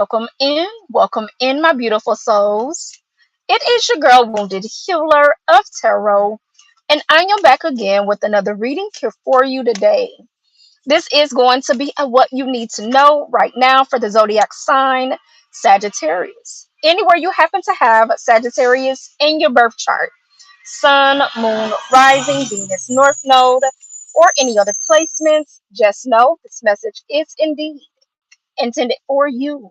Welcome in, my beautiful souls. It is your girl, Wounded Healer of Tarot, and I am back again with another reading here for you today. This is going to be a what you need to know right now for the zodiac sign Sagittarius. Anywhere you happen to have Sagittarius in your birth chart, Sun, Moon, Rising, Venus, North Node, or any other placements, just know this message is indeed intended for you.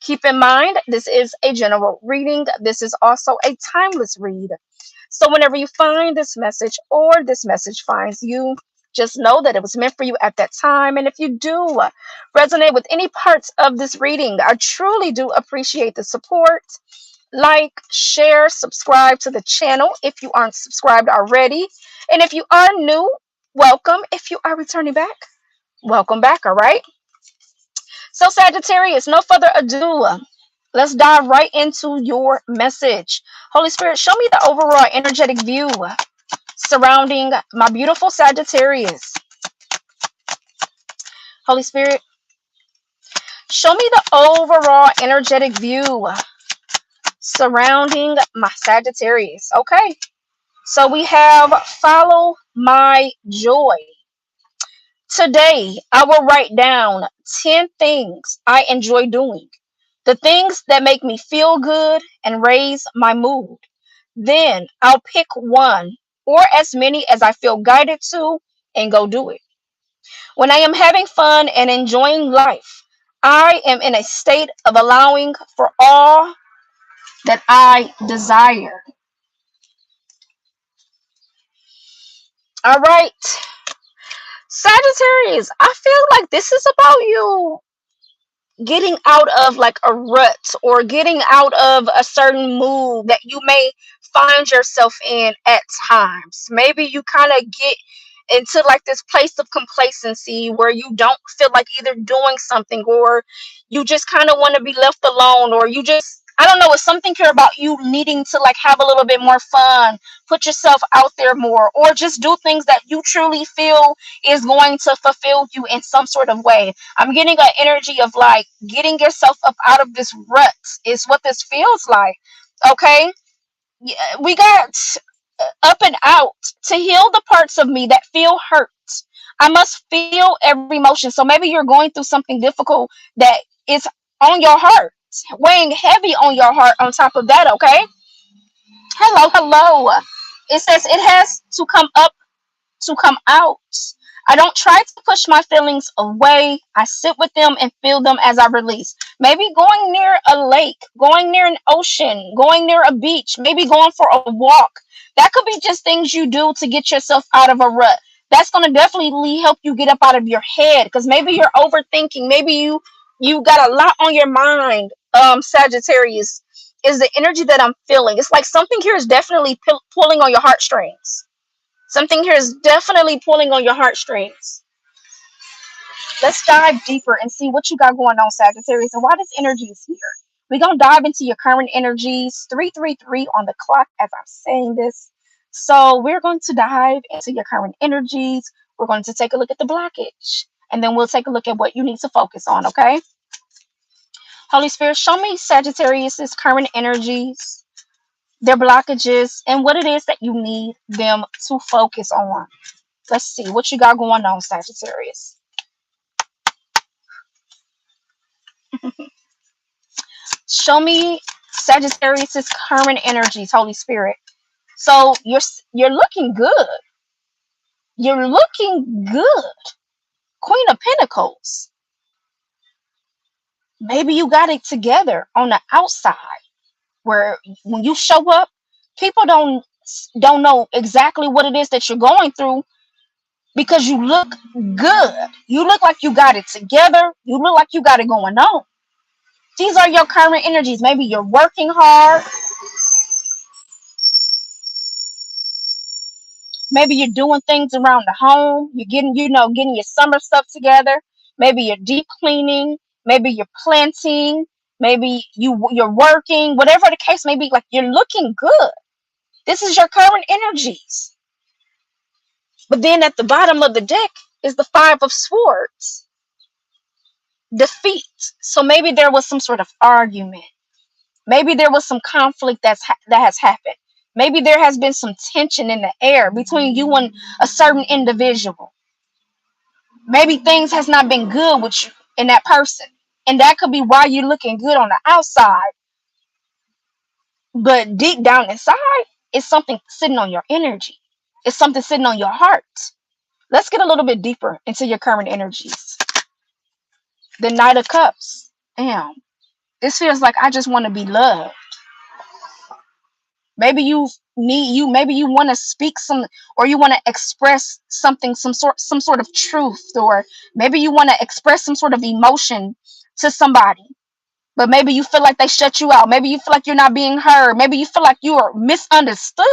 Keep in mind, this is a general reading. This is also a timeless read. So, whenever you find this message or this message finds you, just know that it was meant for you at that time. And if you do resonate with any parts of this reading, I truly do appreciate the support. Like, share, subscribe to the channel if you aren't subscribed already. And if you are new, welcome. If you are returning back, welcome back. All right. So, Sagittarius, no further ado, let's dive right into your message. Holy Spirit, show me the overall energetic view surrounding my beautiful Sagittarius. Holy Spirit, show me the overall energetic view surrounding my Sagittarius. Okay, so we have follow my joy. Today, I will write down 10 things I enjoy doing, the things that make me feel good and raise my mood. Then I'll pick one or as many as I feel guided to and go do it. When I am having fun and enjoying life, I am in a state of allowing for all that I desire. All right, Sagittarius, I feel like this is about you getting out of like a rut or getting out of a certain mood that you may find yourself in at times. Maybe you kind of get into like this place of complacency where you don't feel like either doing something or you just kind of want to be left alone, or you just, I don't know, it's something here about you needing to like have a little bit more fun, put yourself out there more, or just do things that you truly feel is going to fulfill you in some sort of way. I'm getting an energy of like getting yourself up out of this rut is what this feels like. Okay. We got up and out to heal the parts of me that feel hurt. I must feel every emotion. So maybe you're going through something difficult that is on your heart, weighing heavy on your heart on top of that. Okay. Hello, hello. It says it has to come up to come out. I don't try to push my feelings away. I sit with them and feel them as I release. Maybe going near a lake, going near an ocean, going near a beach, maybe going for a walk. That could be just things you do to get yourself out of a rut. That's going to definitely help you get up out of your head, because maybe you're overthinking. Maybe you got a lot on your mind. Sagittarius is the energy that I'm feeling. It's like something here is definitely pulling on your heartstrings. Something here is definitely pulling on your heartstrings. Let's dive deeper and see what you got going on, Sagittarius, and why this energy is here. We're going to dive into your current energies. 333 on the clock as I'm saying this. So we're going to dive into your current energies. We're going to take a look at the blockage, and then we'll take a look at what you need to focus on, okay? Holy Spirit, show me Sagittarius's current energies, their blockages, and what it is that you need them to focus on. Let's see what you got going on, Sagittarius. Show me Sagittarius's current energies, Holy Spirit. So you're looking good. You're looking good. Queen of Pentacles. Maybe you got it together on the outside, where when you show up, people don't know exactly what it is that you're going through, because you look good. You look like you got it together. You look like you got it going on. These are your current energies. Maybe you're working hard. Maybe you're doing things around the home. You're getting your summer stuff together. Maybe you're deep cleaning. Maybe you're planting. Maybe you're working. Whatever the case may be, like you're looking good. This is your current energies. But then at the bottom of the deck is the Five of Swords. defeat. So maybe there was some sort of argument. Maybe there was some conflict that has happened. Maybe there has been some tension in the air between you and a certain individual. Maybe things has not been good with you and that person. And that could be why you're looking good on the outside, but deep down inside, it's something sitting on your energy. It's something sitting on your heart. Let's get a little bit deeper into your current energies. The Knight of Cups. Damn. This feels like I just want to be loved. Maybe maybe you want to speak some, or you want to express something, some sort of truth, or maybe you want to express some sort of emotion to somebody, but maybe you feel like they shut you out. Maybe you feel like you're not being heard. Maybe you feel like you are misunderstood.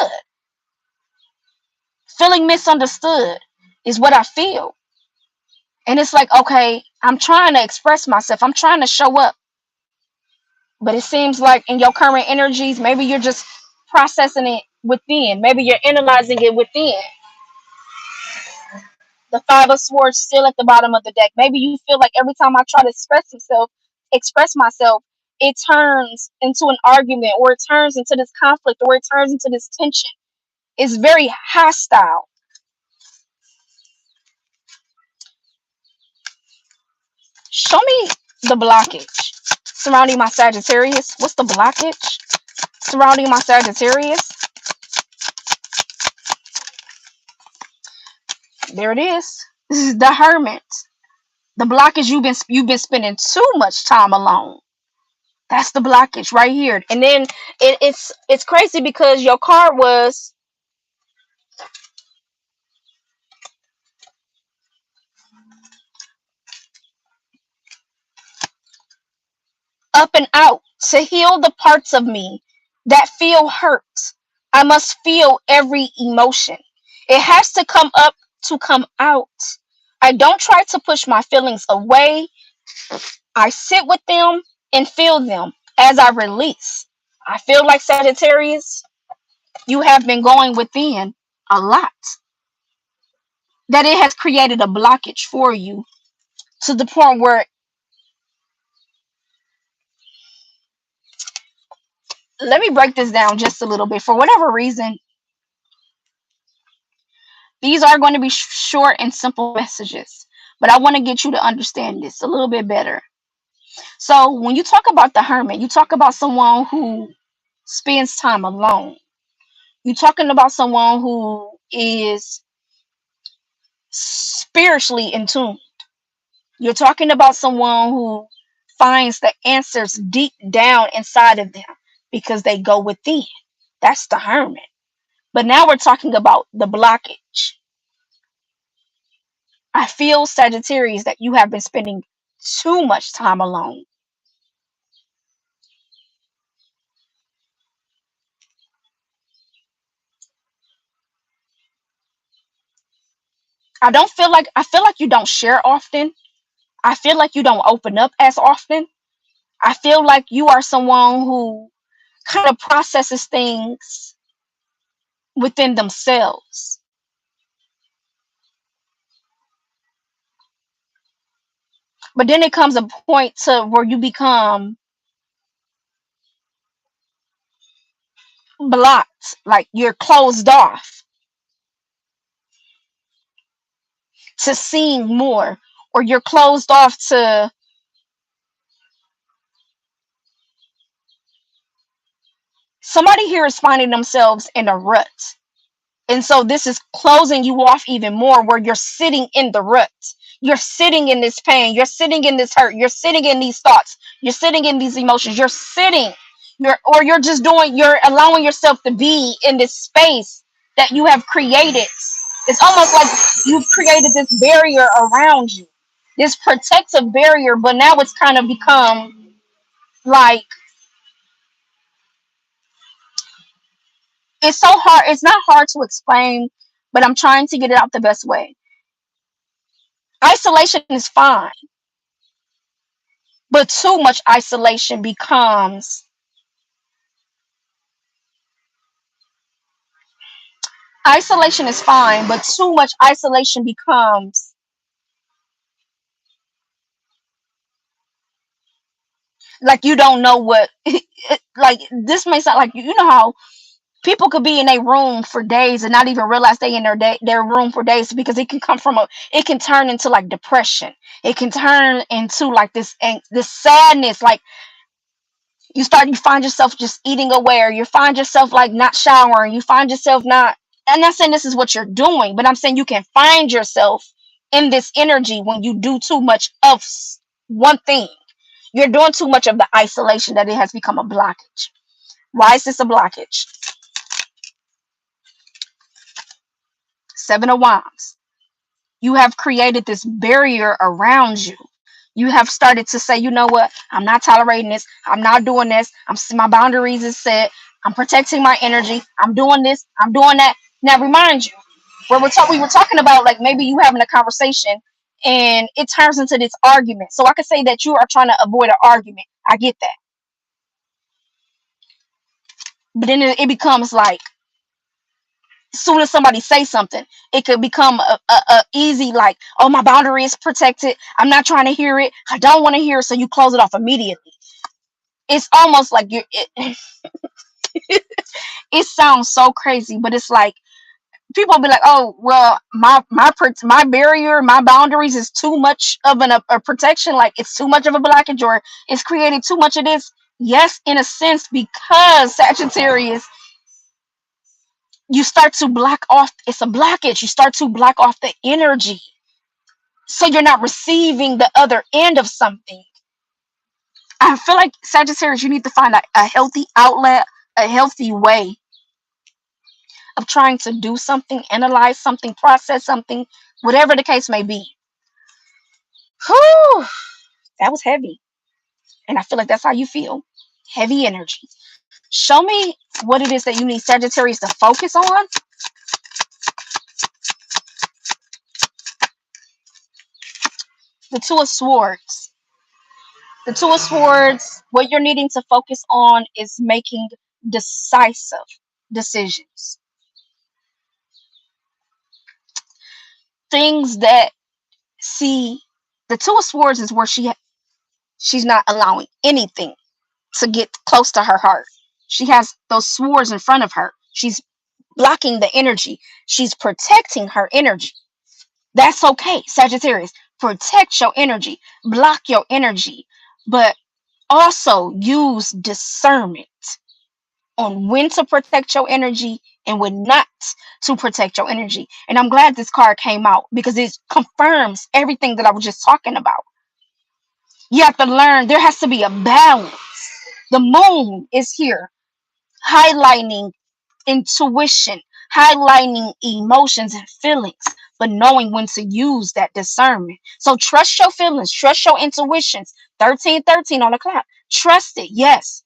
Feeling misunderstood is what I feel. And it's like, okay, I'm trying to express myself. I'm trying to show up. But it seems like in your current energies, maybe you're just processing it within. Maybe you're analyzing it within. The Five of Swords still at the bottom of the deck. Maybe you feel like every time I try to express myself, it turns into an argument, or it turns into this conflict, or it turns into this tension. It's very hostile. Show me the blockage surrounding my Sagittarius. What's the blockage surrounding my Sagittarius? There it is. This is the Hermit. The blockage, you've been spending too much time alone. That's the blockage right here. And then it's crazy because your card was up and out to heal the parts of me that feel hurt. I must feel every emotion. It has to come up to come out. I don't try to push my feelings away. I sit with them and feel them as I release. I feel like, Sagittarius, you have been going within a lot. That it has created a blockage for you to the point where, let me break this down just a little bit. For whatever reason, these are going to be short and simple messages, but I want to get you to understand this a little bit better. So, when you talk about the Hermit, you talk about someone who spends time alone. You're talking about someone who is spiritually in tune. You're talking about someone who finds the answers deep down inside of them because they go within. That's the Hermit. But now we're talking about the blockage. I feel, Sagittarius, that you have been spending too much time alone. I feel like you don't share often. I feel like you don't open up as often. I feel like you are someone who kind of processes things within themselves. But then it comes a point to where you become blocked, like you're closed off to seeing more, or you're closed off to, somebody here is finding themselves in a rut. And so this is closing you off even more, where you're sitting in the rut. You're sitting in this pain. You're sitting in this hurt. You're sitting in these thoughts. You're sitting in these emotions. You're just doing, you're allowing yourself to be in this space that you have created. It's almost like you've created this barrier around you, this protective barrier, but now it's kind of become like, it's so hard. It's not hard to explain, but I'm trying to get it out the best way. Isolation is fine, but too much isolation is fine, but too much isolation becomes Like you don't know what like this may sound like you know how people could be in a room for days and not even realize they in their room for days because it can come from a it can turn into like depression. It can turn into like this sadness. Like you find yourself just eating away, or you find yourself like not showering, you find yourself not. I'm not saying this is what you're doing, but I'm saying you can find yourself in this energy when you do too much of one thing. You're doing too much of the isolation that it has become a blockage. Why is this a blockage? Seven of Wands. You have created this barrier around you. You have started to say, you know what? I'm not tolerating this. I'm not doing this. My boundaries is set. I'm protecting my energy. I'm doing this. I'm doing that. Now, remind you, we were talking about like maybe you having a conversation and it turns into this argument. So I could say that you are trying to avoid an argument. I get that, but then it becomes like as soon as somebody say something, it could become a easy like, oh, my boundary is protected. I'm not trying to hear it. I don't want to hear it. So you close it off immediately. It's almost like it sounds so crazy, but it's like people be like, oh, well, my barrier, my boundaries is too much of a protection. Like it's too much of a blockage, or it's creating too much of this. Yes, in a sense, because Sagittarius, you start to block off. It's a blockage. You start to block off the energy, so you're not receiving the other end of something. I feel like Sagittarius, you need to find a healthy outlet, a healthy way of trying to do something, analyze something, process something, whatever the case may be. Whew, that was heavy. And I feel like that's how you feel. Heavy energy. Show me what it is that you need Sagittarius to focus on. The Two of Swords. The Two of Swords, what you're needing to focus on is making decisive decisions. Things that see the Two of Swords is where she's not allowing anything to get close to her heart. She has those swords in front of her. She's blocking the energy. She's protecting her energy. That's okay, Sagittarius. Protect your energy, block your energy, but also use discernment on when to protect your energy and when not to protect your energy. And I'm glad this card came out because it confirms everything that I was just talking about. You have to learn there has to be a balance. The moon is here highlighting intuition, highlighting emotions and feelings, but knowing when to use that discernment. So trust your feelings, trust your intuitions. 1313 on the clock. Trust it, yes.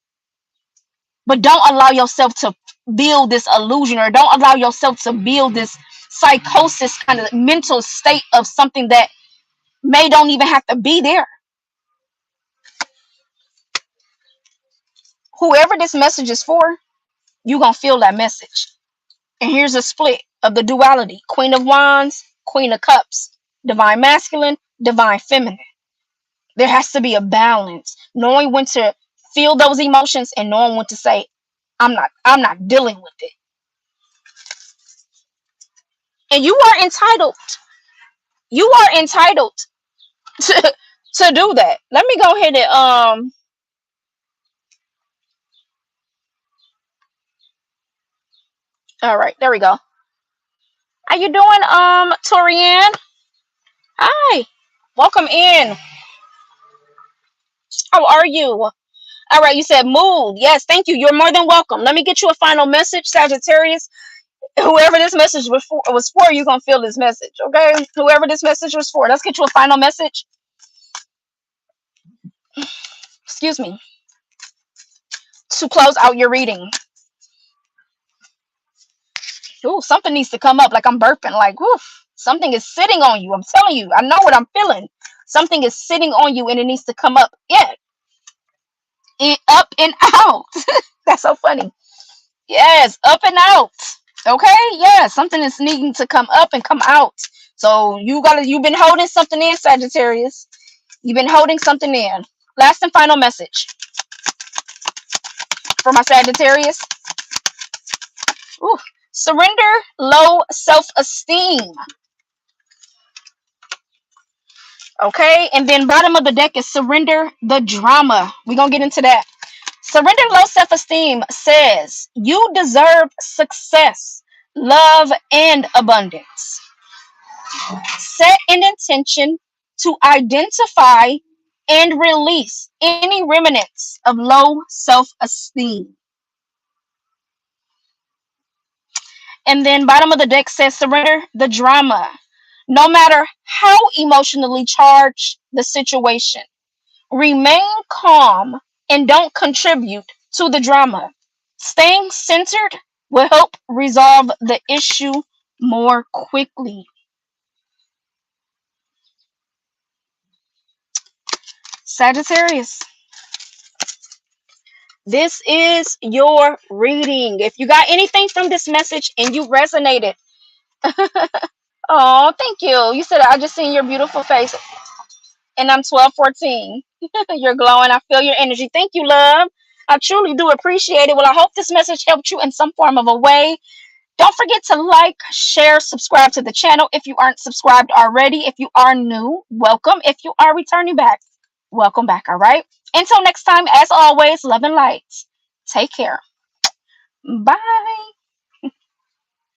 But don't allow yourself to build this illusion, or don't allow yourself to build this psychosis kind of mental state of something that may don't even have to be there. Whoever this message is for, you're going to feel that message. And here's a split of the duality: Queen of Wands, Queen of Cups, divine masculine, divine feminine. There has to be a balance, knowing when to feel those emotions and knowing when to say, I'm not dealing with it. And you are entitled to do that. Let me go ahead and all right, there we go. How you doing, Torian? Hi. Welcome in. How are you? All right, you said mood. Yes, thank you. You're more than welcome. Let me get you a final message, Sagittarius. Whoever this message was for, you're going to feel this message, okay? Whoever this message was for, let's get you a final message. Excuse me. To close out your reading. Ooh, something needs to come up like I'm burping. Like, woof, something is sitting on you. I'm telling you, I know what I'm feeling. Something is sitting on you and it needs to come up. Yeah. Up and out. That's so funny. Yes, up and out. Okay, yeah, something is needing to come up and come out. So you've been holding something in, Sagittarius. You've been holding something in. Last and final message for my Sagittarius. Ooh. Surrender low self-esteem. Okay, and then bottom of the deck is surrender the drama. We're gonna get into that. Surrender low self-esteem says you deserve success, love, and abundance. Set an intention to identify and release any remnants of low self-esteem. And then bottom of the deck says surrender the drama. No matter how emotionally charged the situation, remain calm and don't contribute to the drama. Staying centered will help resolve the issue more quickly. Sagittarius, this is your reading. If you got anything from this message and you resonated, oh, thank you. You said I just seen your beautiful face and I'm 1214. You're glowing. I feel your energy. Thank you, love. I truly do appreciate it. Well, I hope this message helped you in some form of a way. Don't forget to like, share, subscribe to the channel if you aren't subscribed already. If you are new, welcome. If you are returning back, welcome back. All right. Until next time, as always, love and light. Take care. Bye.